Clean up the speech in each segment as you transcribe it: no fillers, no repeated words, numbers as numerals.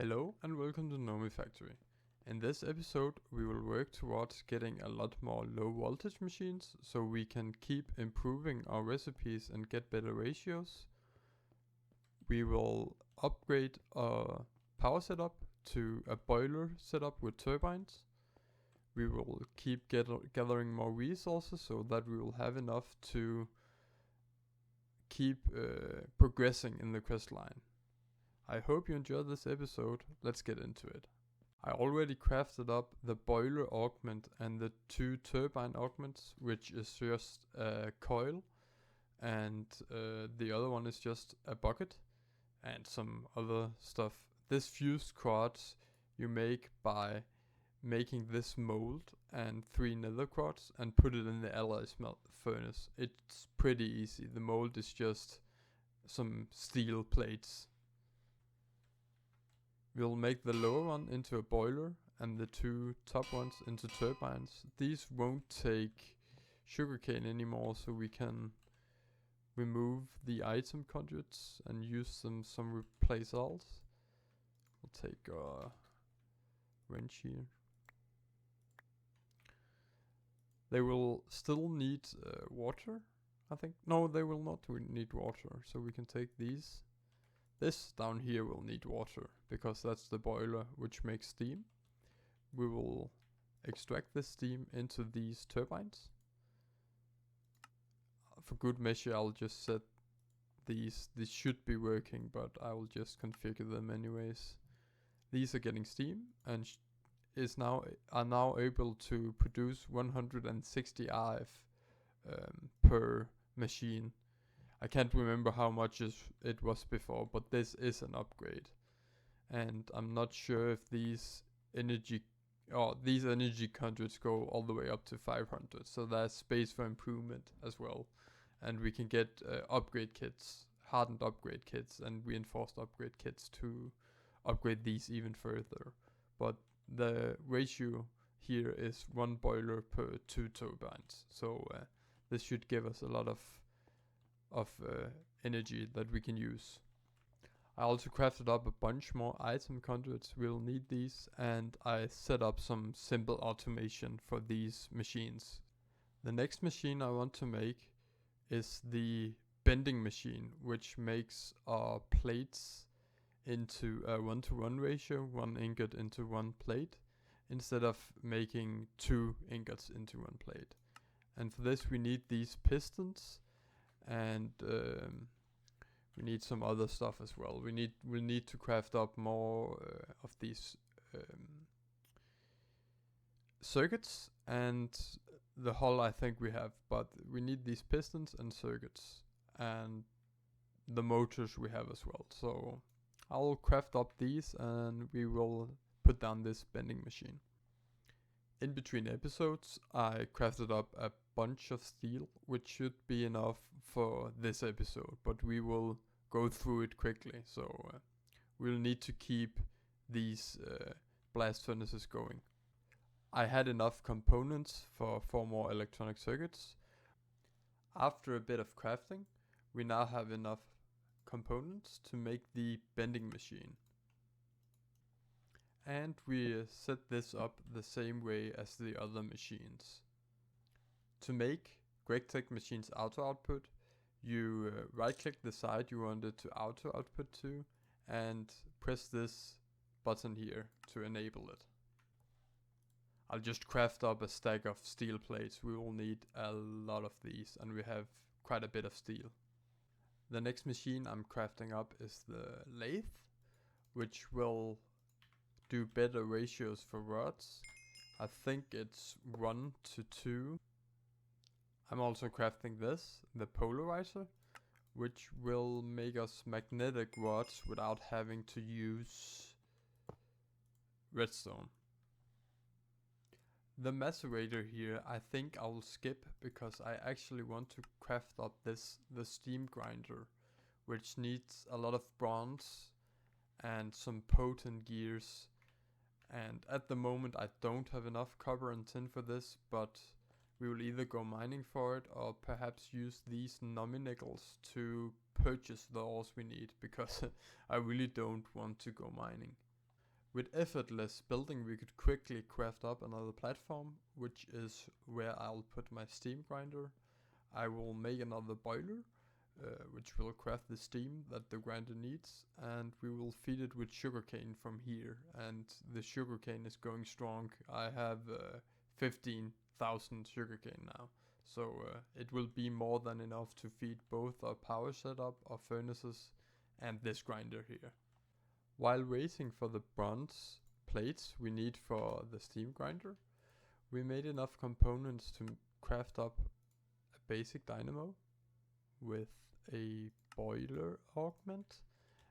Hello and welcome to Nomifactory. In this episode we will work towards getting a lot more low voltage machines so we can keep improving our recipes and get better ratios. We will upgrade our power setup to a boiler setup with turbines. We will keep gathering more resources so that we will have enough to keep progressing in the quest line. I hope you enjoyed this episode. Let's get into it. I already crafted up the boiler augment and the two turbine augments, which is just a coil, and the other one is just a bucket and some other stuff. This fused quartz you make by making this mold and 3 nether quartz and put it in the alloy furnace. It's pretty easy. The mold is just some steel plates. We'll make the lower one into a boiler and the two top ones into turbines. These won't take sugarcane anymore, so we can remove the item conduits and use them some replace alls. We'll take a wrench here. They will still need water, I think. No, they will not need water, so we can take these. This down here will need water, because that's the boiler which makes steam. We will extract the steam into these turbines. For good measure, I'll just set these. These should be working, but I will just configure them anyways. These are getting steam and are now able to produce 160 RF per machine. I can't remember how much it was before, but this is an upgrade. And I'm not sure if these energy conduits go all the way up to 500. So there's space for improvement as well. And we can get upgrade kits, hardened upgrade kits and reinforced upgrade kits to upgrade these even further. But the ratio here is 1 boiler per 2 turbines. So this should give us a lot of energy that we can use. I also crafted up a bunch more item conduits. We'll need these, and I set up some simple automation for these machines. The next machine I want to make is the bending machine, which makes our plates into a 1-to-1 ratio, 1 ingot into 1 plate, instead of making 2 ingots into 1 plate. And for this we need these pistons, and we need some other stuff as well. We'll need to craft up more of these circuits, and the hull I think we have, but we need these pistons and circuits, and the motors we have as well. So I'll craft up these and we will put down this bending machine. In between episodes, I crafted up a bunch of steel, which should be enough for this episode, but we will go through it quickly. So we'll need to keep these blast furnaces going. I had enough components for 4 more electronic circuits. After a bit of crafting, we now have enough components to make the bending machine. And we set this up the same way as the other machines. To make GTCeu machines auto output, you right click the side you want it to auto output to and press this button here to enable it. I'll just craft up a stack of steel plates. We will need a lot of these, and we have quite a bit of steel. The next machine I'm crafting up is the lathe, which will do better ratios for rods. I think it's 1-to-2. I'm also crafting this, the polarizer, which will make us magnetic rods without having to use redstone. The macerator here I think I'll skip, because I actually want to craft up the steam grinder, which needs a lot of bronze and some potent gears. And at the moment I don't have enough copper and tin for this, but we will either go mining for it or perhaps use these Nominickels to purchase the ores we need, because I really don't want to go mining. With effortless building we could quickly craft up another platform, which is where I'll put my steam grinder. I will make another boiler, which will craft the steam that the grinder needs, and we will feed it with sugarcane from here, and the sugarcane is going strong. I have 15,000 sugarcane now, so it will be more than enough to feed both our power setup, our furnaces, and this grinder here. While waiting for the bronze plates we need for the steam grinder, we made enough components to craft up a basic dynamo with a boiler augment,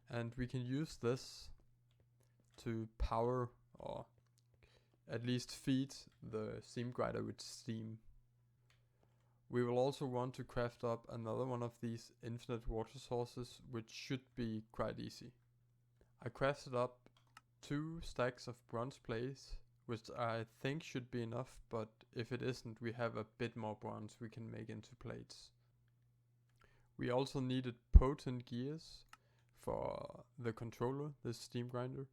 and we can use this to power, or at least feed, the steam grinder with steam. We will also want to craft up another one of these infinite water sources, which should be quite easy. I crafted up 2 stacks of bronze plates, which I think should be enough, but if it isn't, we have a bit more bronze we can make into plates. We also needed potent gears for the controller, this steam grinder,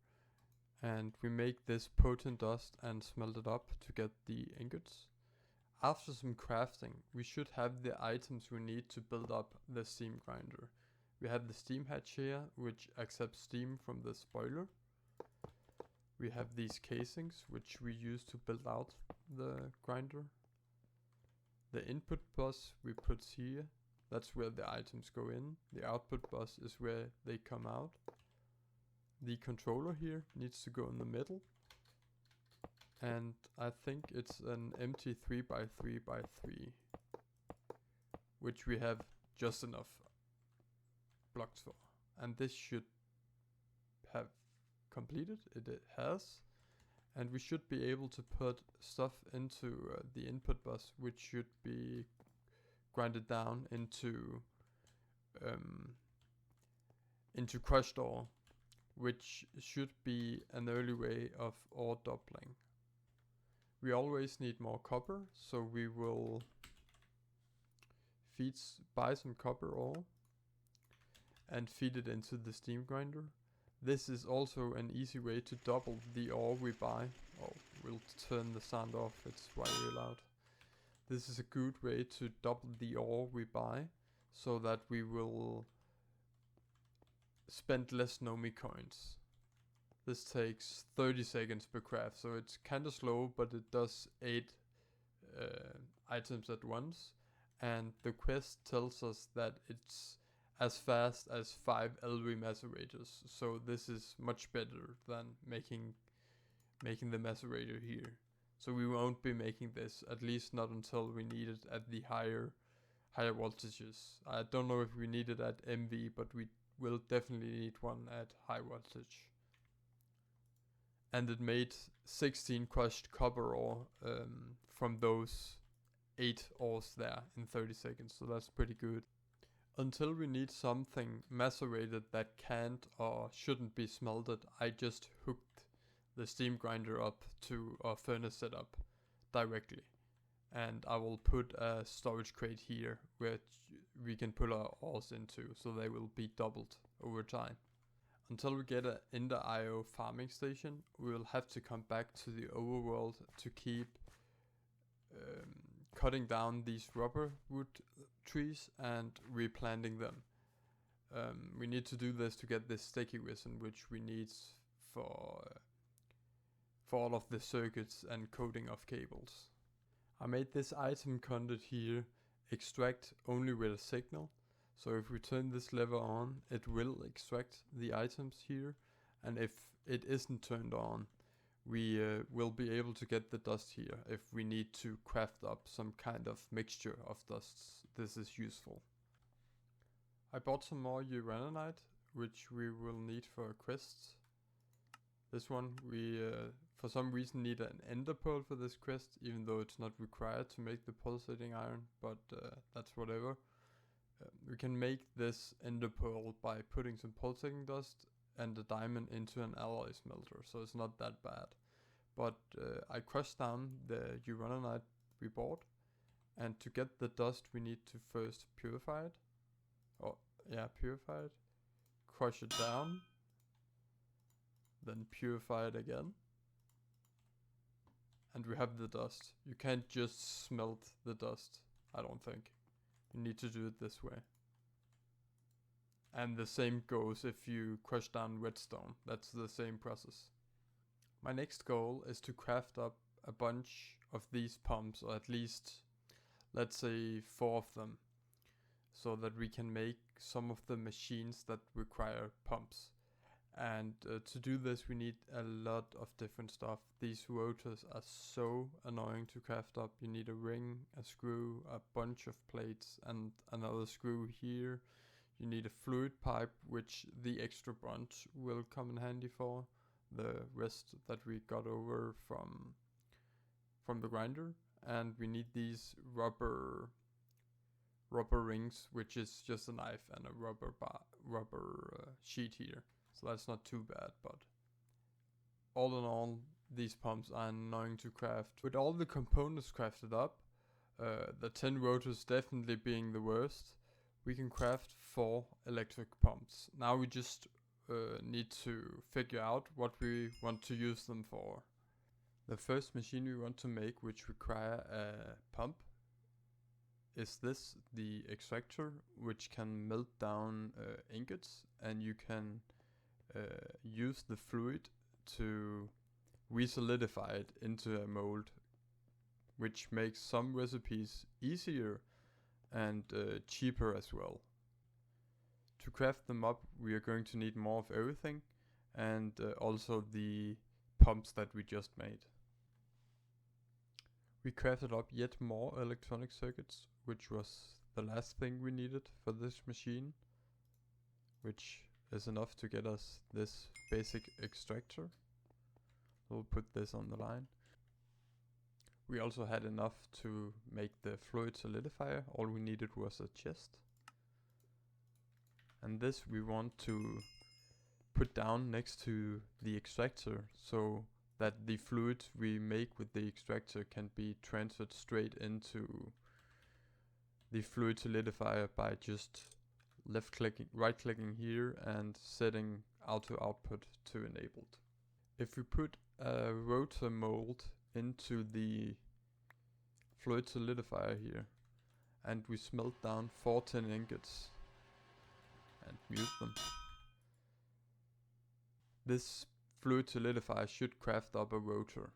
and we make this potent dust and smelt it up to get the ingots. After some crafting, we should have the items we need to build up the steam grinder. We have the steam hatch here, which accepts steam from the boiler. We have these casings, which we use to build out the grinder. The input bus we put here, that's where the items go in. The output bus is where they come out. The controller here needs to go in the middle. And I think it's an empty 3x3x3, which we have just enough blocks for, and this should have completed. It has, and we should be able to put stuff into the input bus, which should be grinded down into crushed ore, which should be an early way of ore doubling. We always need more copper, so we will buy some copper ore and feed it into the steam grinder. This is also an easy way to double the ore we buy. Oh, we'll turn the sound off, it's very loud. This is a good way to double the ore we buy, so that we will spend less Nomi coins. This takes 30 seconds per craft, so it's kinda slow, but it does 8 items at once. And the quest tells us that it's as fast as 5 LV macerators, so this is much better than making the macerator here. So we won't be making this, at least not until we need it at the higher voltages. I don't know if we need it at MV, but we will definitely need one at high voltage. And it made 16 crushed copper ore from those 8 ores there in 30 seconds, so that's pretty good. Until we need something macerated that can't or shouldn't be smelted, I just hooked the steam grinder up to our furnace setup directly. And I will put a storage crate here which we can put our ores into, so they will be doubled over time. Until we get an Ender IO farming station, we will have to come back to the overworld to keep cutting down these rubber wood trees and replanting them. We need to do this to get this sticky resin, which we need for all of the circuits and coding of cables. I made this item conduit here extract only with a signal. So if we turn this lever on, it will extract the items here, and if it isn't turned on, we will be able to get the dust here if we need to craft up some kind of mixture of dusts. This is useful. I bought some more uraninite, which we will need for quests. This one, we for some reason need an ender pearl for this quest, even though it's not required to make the pulsating iron, but that's whatever. We can make this ender pearl by putting some pulsating dust and a diamond into an alloy smelter, so it's not that bad. But I crushed down the uraninite we bought, and to get the dust we need to first purify it. Purify it. Crush it down. then purify it again. And we have the dust. You can't just smelt the dust, I don't think. You need to do it this way. And the same goes if you crush down redstone. That's the same process. My next goal is to craft up a bunch of these pumps, or at least, let's say 4 of them, so that we can make some of the machines that require pumps. And to do this we need a lot of different stuff. These rotors are so annoying to craft up. You need a ring, a screw, a bunch of plates, and another screw here. You need a fluid pipe, which the extra bunch will come in handy for. The rest that we got over from the grinder. And we need these rubber rings, which is just a knife and a rubber sheet here. So that's not too bad, but all in all, these pumps are annoying to craft. With all the components crafted up, the 10 rotors definitely being the worst, we can craft 4 electric pumps. Now we just need to figure out what we want to use them for. The first machine we want to make, which require a pump, is this, the extractor, which can melt down ingots, and you can use the fluid to re-solidify it into a mold, which makes some recipes easier and cheaper as well. To craft them up, we are going to need more of everything, and also the pumps that we just made. We crafted up yet more electronic circuits, which was the last thing we needed for this machine, which is enough to get us this basic extractor. We'll put this on the line. We also had enough to make the fluid solidifier. All we needed was a chest. And this we want to put down next to the extractor, so that the fluid we make with the extractor can be transferred straight into the fluid solidifier by just right clicking here and setting auto output to enabled. If we put a rotor mold into the fluid solidifier here and we smelt down 4 tin ingots and mute them, this fluid solidifier should craft up a rotor,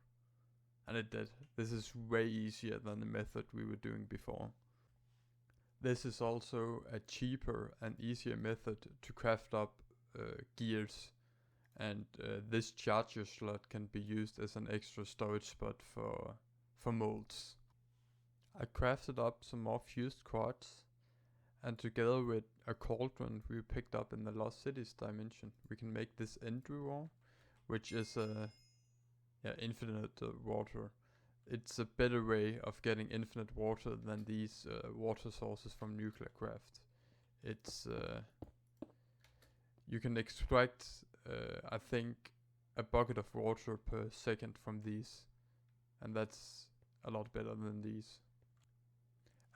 and it did. This is way easier than the method we were doing before. This is also a cheaper and easier method to craft up gears, and this charger slot can be used as an extra storage spot for molds. I crafted up some more fused quartz, and together with a cauldron we picked up in the Lost Cities dimension, we can make this end drawer, which is infinite water. It's a better way of getting infinite water than these water sources from Nuclearcraft. It's you can extract I think a bucket of water per second from these, and that's a lot better than these.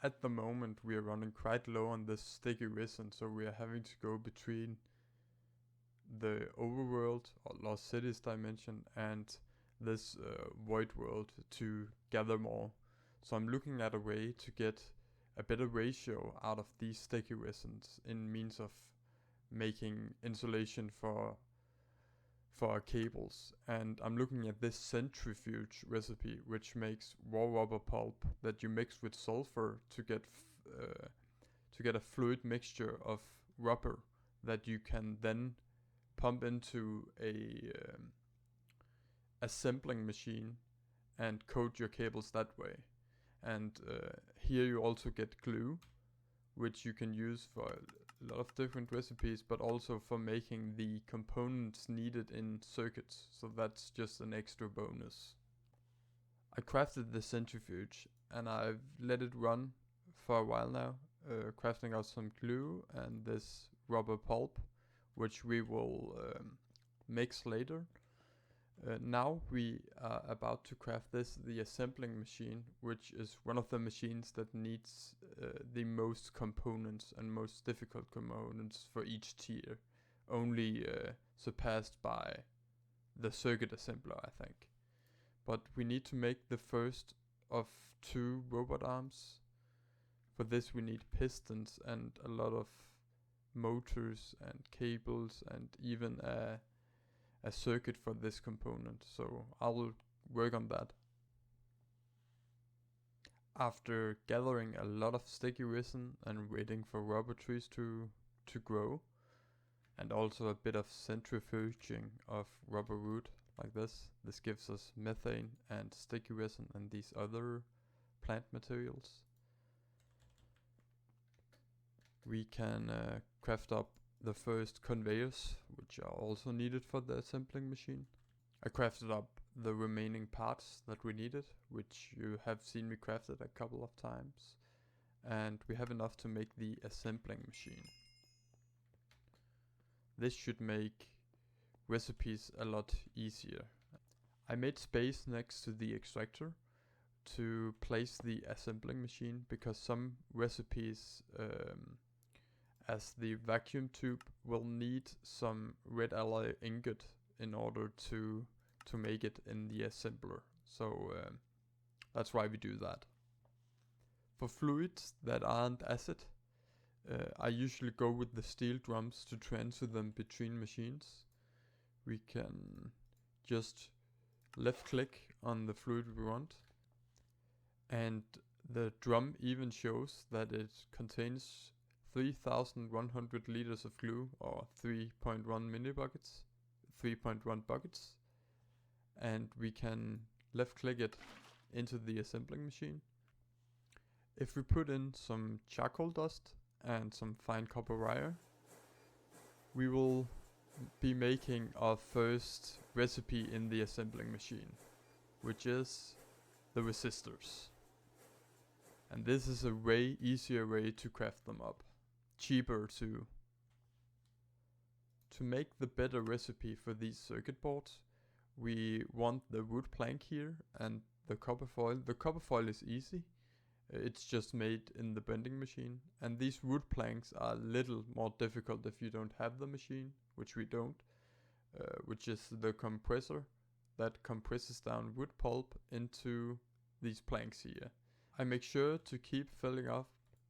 At the moment we are running quite low on this sticky resin, so we are having to go between the overworld or Lost Cities dimension and this void world to gather more. So I'm looking at a way to get a better ratio out of these sticky resins in means of making insulation for our cables, and I'm looking at this centrifuge recipe, which makes raw rubber pulp that you mix with sulfur to get a fluid mixture of rubber that you can then pump into a assembling machine and coat your cables that way. And here you also get glue, which you can use for a lot of different recipes, but also for making the components needed in circuits, so that's just an extra bonus. I crafted the centrifuge and I've let it run for a while now, crafting out some glue and this rubber pulp, which we will mix later. Now we are about to craft this, the assembling machine, which is one of the machines that needs the most components and most difficult components for each tier, only surpassed by the circuit assembler, I think. But we need to make the first of 2 robot arms. For this we need pistons and a lot of motors and cables and even a circuit for this component. So I will work on that. After gathering a lot of sticky resin and waiting for rubber trees to grow, and also a bit of centrifuging of rubber root like this gives us methane and sticky resin and these other plant materials. We can craft up the first conveyors, which are also needed for the assembling machine. I crafted up the remaining parts that we needed, which you have seen me crafted a couple of times, and we have enough to make the assembling machine. This should make recipes a lot easier. I made space next to the extractor to place the assembling machine, because some recipes as the vacuum tube will need some red alloy ingot in order to make it in the assembler. So that's why we do that. For fluids that aren't acid, I usually go with the steel drums to transfer them between machines. We can just left click on the fluid we want, and the drum even shows that it contains 3,100 liters of glue, or 3.1 mini buckets, 3.1 buckets, and we can left click it into the assembling machine. If we put in some charcoal dust and some fine copper wire, we will be making our first recipe in the assembling machine, which is the resistors. And this is a way easier way to craft them up, cheaper too. To make the better recipe for these circuit boards, we want the wood plank here and the copper foil. The copper foil is easy. It's just made in the bending machine, and these wood planks are a little more difficult if you don't have the machine, which we don't, which is the compressor that compresses down wood pulp into these planks here. I make sure to keep filling up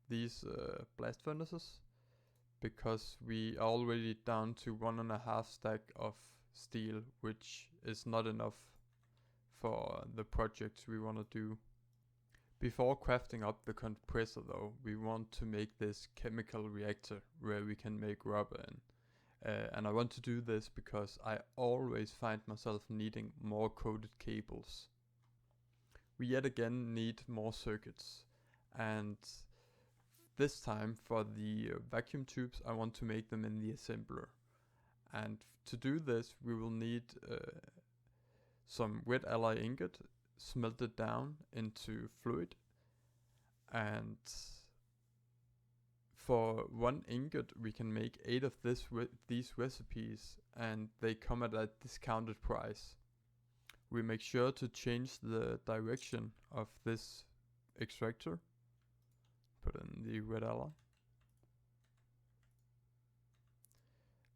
these blast furnaces, because we are already down to 1.5 stack of steel, which is not enough for the projects we want to do. Before crafting up the compressor though, we want to make this chemical reactor where we can make rubber in. And I want to do this because I always find myself needing more coated cables. We yet again need more circuits, and this time for the vacuum tubes I want to make them in the assembler. And to do this we will need some red alloy ingot smelted down into fluid, and for 1 ingot we can make 8 of these recipes, and they come at a discounted price. We make sure to change the direction of this extractor, put in the red alloy.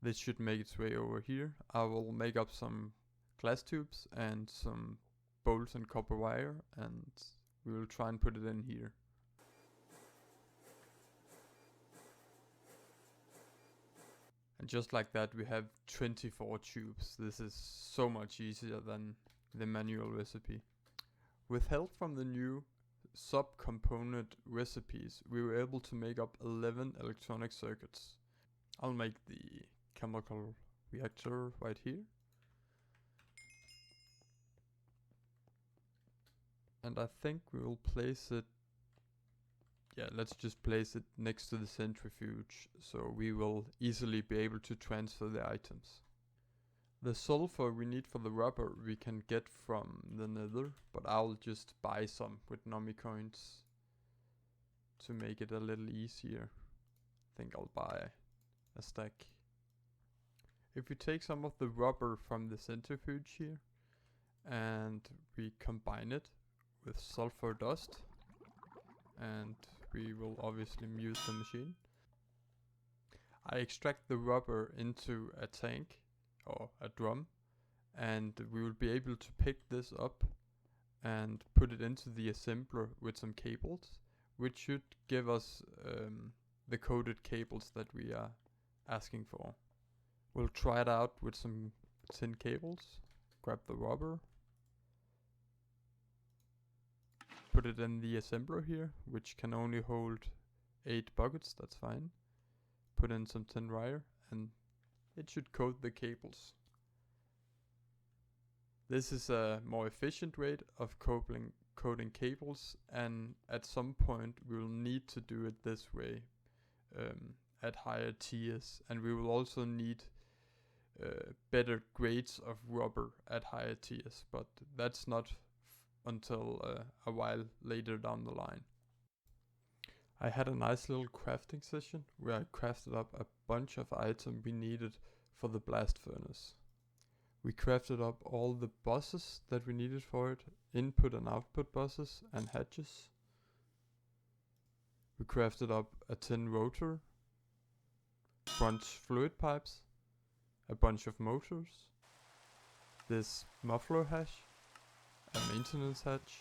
This should make its way over here. I will make up some glass tubes and some bolts and copper wire, and we will try and put it in here. And just like that we have 24 tubes. This is so much easier than the manual recipe. With help from the new sub-component recipes, we were able to make up 11 electronic circuits. I'll make the chemical reactor right here. And I think we will place it, let's just place it next to the centrifuge, so we will easily be able to transfer the items. The sulfur we need for the rubber we can get from the nether, but I'll just buy some with Nomi coins to make it a little easier. I think I'll buy a stack. If we take some of the rubber from the centrifuge here and we combine it with sulfur dust, and we will obviously mute the machine. I extract the rubber into a tank or a drum, and we will be able to pick this up and put it into the assembler with some cables, which should give us the coded cables that we are asking for. We'll try it out with some tin cables. Grab the rubber, put it in the assembler here, which can only hold 8 buckets, that's fine. Put in some tin wire and it should coat the cables. This is a more efficient way of coating cables, and at some point we will need to do it this way at higher tiers, and we will also need better grades of rubber at higher tiers, but that's not until a while later down the line. I had a nice little crafting session where I crafted up a bunch of items we needed for the blast furnace. We crafted up all the buses that we needed for it, input and output buses and hatches. We crafted up a tin rotor, bunch fluid pipes, a bunch of motors, this muffler hatch, a maintenance hatch,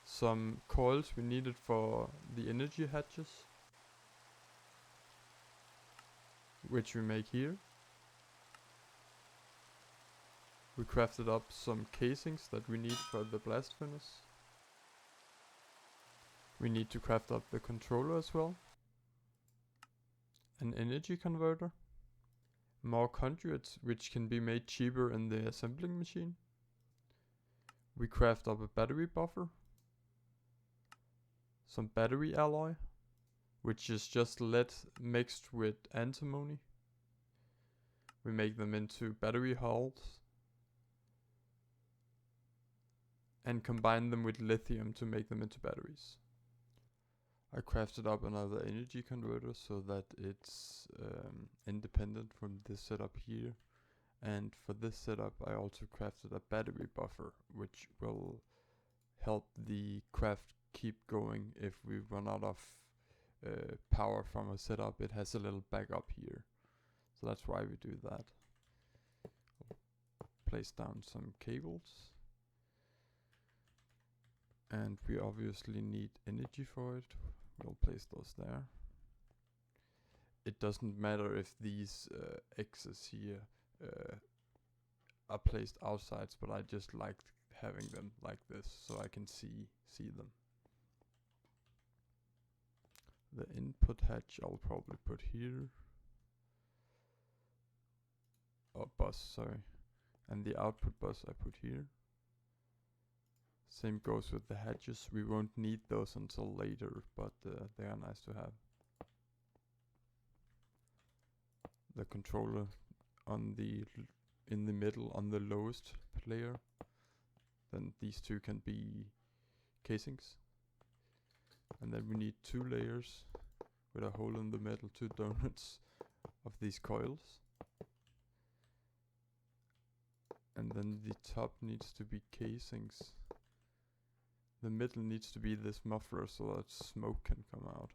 some coils we needed for the energy hatches, which we make here. We crafted up some casings that we need for the blast furnace. We need to craft up the controller as well, an energy converter, more conduits which can be made cheaper in the assembling machine. We craft up a battery buffer, some battery alloy, which is just lead mixed with antimony. We make them into battery hulls and combine them with lithium to make them into batteries. I crafted up another energy converter so that it's independent from this setup here. And for this setup I also crafted a battery buffer, which will help the craft keep going if we run out of power from a setup. It has a little backup here, so that's why we do that. Place down some cables, and we obviously need energy for it. We'll place those there. It doesn't matter if these X's here are placed outside, but I just liked having them like this so I can see them. The input hatch I'll probably put here. Oh, bus, sorry. And the output bus I put here. Same goes with the hatches. We won't need those until later, but they are nice to have. The controller on in the middle on the lowest layer. Then these two can be casings. And then we need 2 layers with a hole in the middle, 2 donuts of these coils. And then the top needs to be casings. The middle needs to be this muffler so that smoke can come out.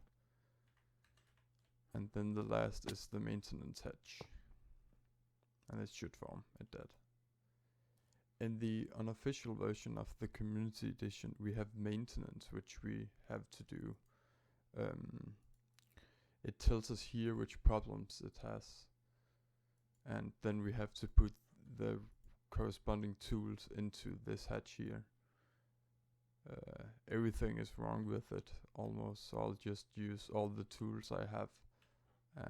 And then the last is the maintenance hatch. And it should form it did. In the unofficial version of the community edition we have maintenance, which we have to do. It tells us here which problems it has. And then we have to put the corresponding tools into this hatch here. Everything is wrong with it almost, so I'll just use all the tools I have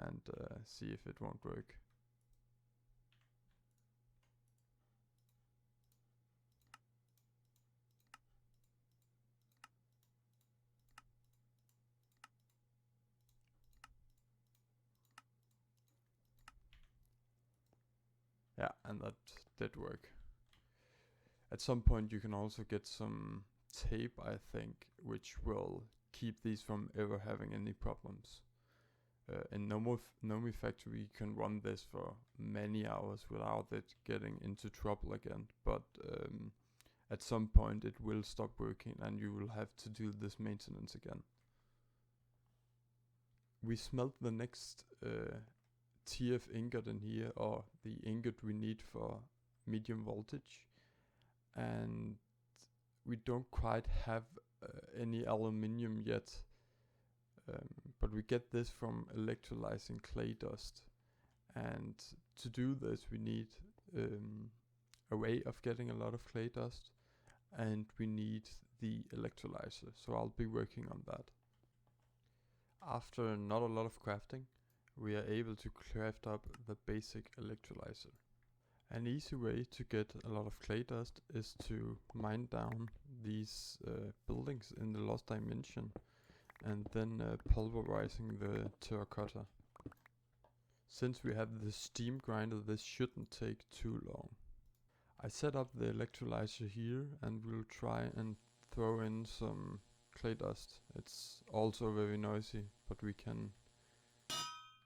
and see if it won't work. Yeah, and that did work. At some point you can also get some tape, I think, which will keep these from ever having any problems. In Nomifactory you can run this for many hours without it getting into trouble again, but at some point it will stop working and you will have to do this maintenance again. We smelt the next TF ingot in here, or the ingot we need for medium voltage, and we don't quite have any aluminium yet, but we get this from electrolyzing clay dust. And to do this we need a way of getting a lot of clay dust, and we need the electrolyzer, so I'll be working on that. After not a lot of crafting, we are able to craft up the basic electrolyzer. An easy way to get a lot of clay dust is to mine down these buildings in the lost dimension, and then pulverizing the terracotta. Since we have the steam grinder, this shouldn't take too long. I set up the electrolyzer here, and we'll try and throw in some clay dust. It's also very noisy, but we can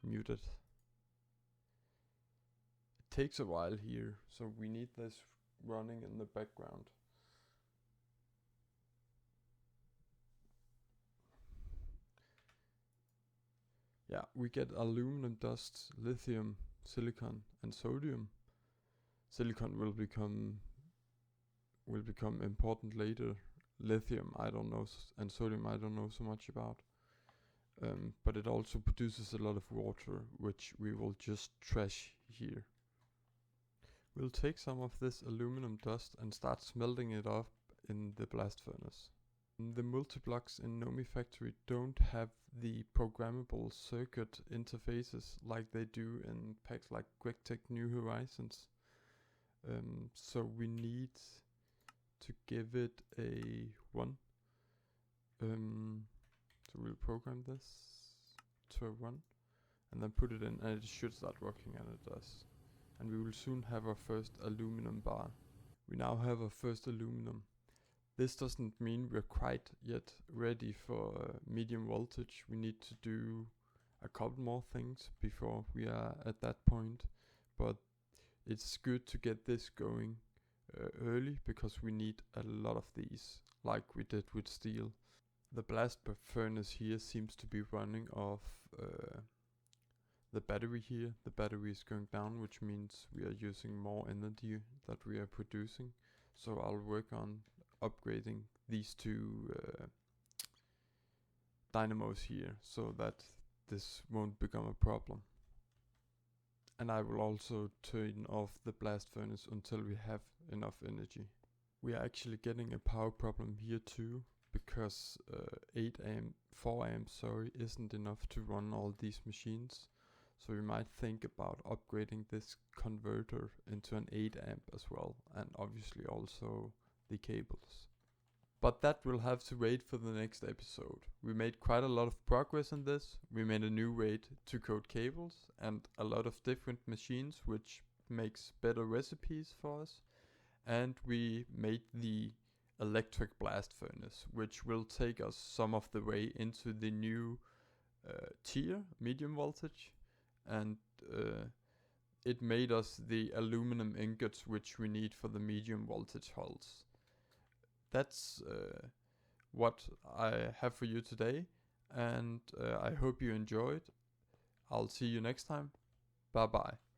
mute it. It takes a while here, so we need this running in the background. Yeah, we get aluminum dust, lithium, silicon, and sodium. Silicon will become important later. Lithium I don't know, and sodium I don't know so much about. But it also produces a lot of water, which we will just trash here. We'll take some of this aluminum dust and start smelting it up in the blast furnace. The multi-blocks in Nomifactory don't have the programmable circuit interfaces like they do in packs like QuickTech New Horizons. So we need to give it a 1. So we'll program this to a 1 and then put it in, and it should start working, and it does. And we will soon have our first aluminum bar. We now have our first aluminum. This doesn't mean we're quite yet ready for medium voltage. We need to do a couple more things before we are at that point, but it's good to get this going early, because we need a lot of these, like we did with steel. The blast furnace here seems to be running off the battery here. The battery is going down, which means we are using more energy that we are producing. So I'll work on upgrading these two dynamos here, so that this won't become a problem. And I will also turn off the blast furnace until we have enough energy. We are actually getting a power problem here too, because 4 amps isn't enough to run all these machines. So we might think about upgrading this converter into an 8 amp as well, and obviously also the cables. But that will have to wait for the next episode. We made quite a lot of progress in this. We made a new way to code cables and a lot of different machines, which makes better recipes for us. And we made the electric blast furnace, which will take us some of the way into the new tier, medium voltage. And it made us the aluminum ingots which we need for the medium voltage hulls. That's what I have for you today, and I hope you enjoyed. I'll see you next time. Bye bye.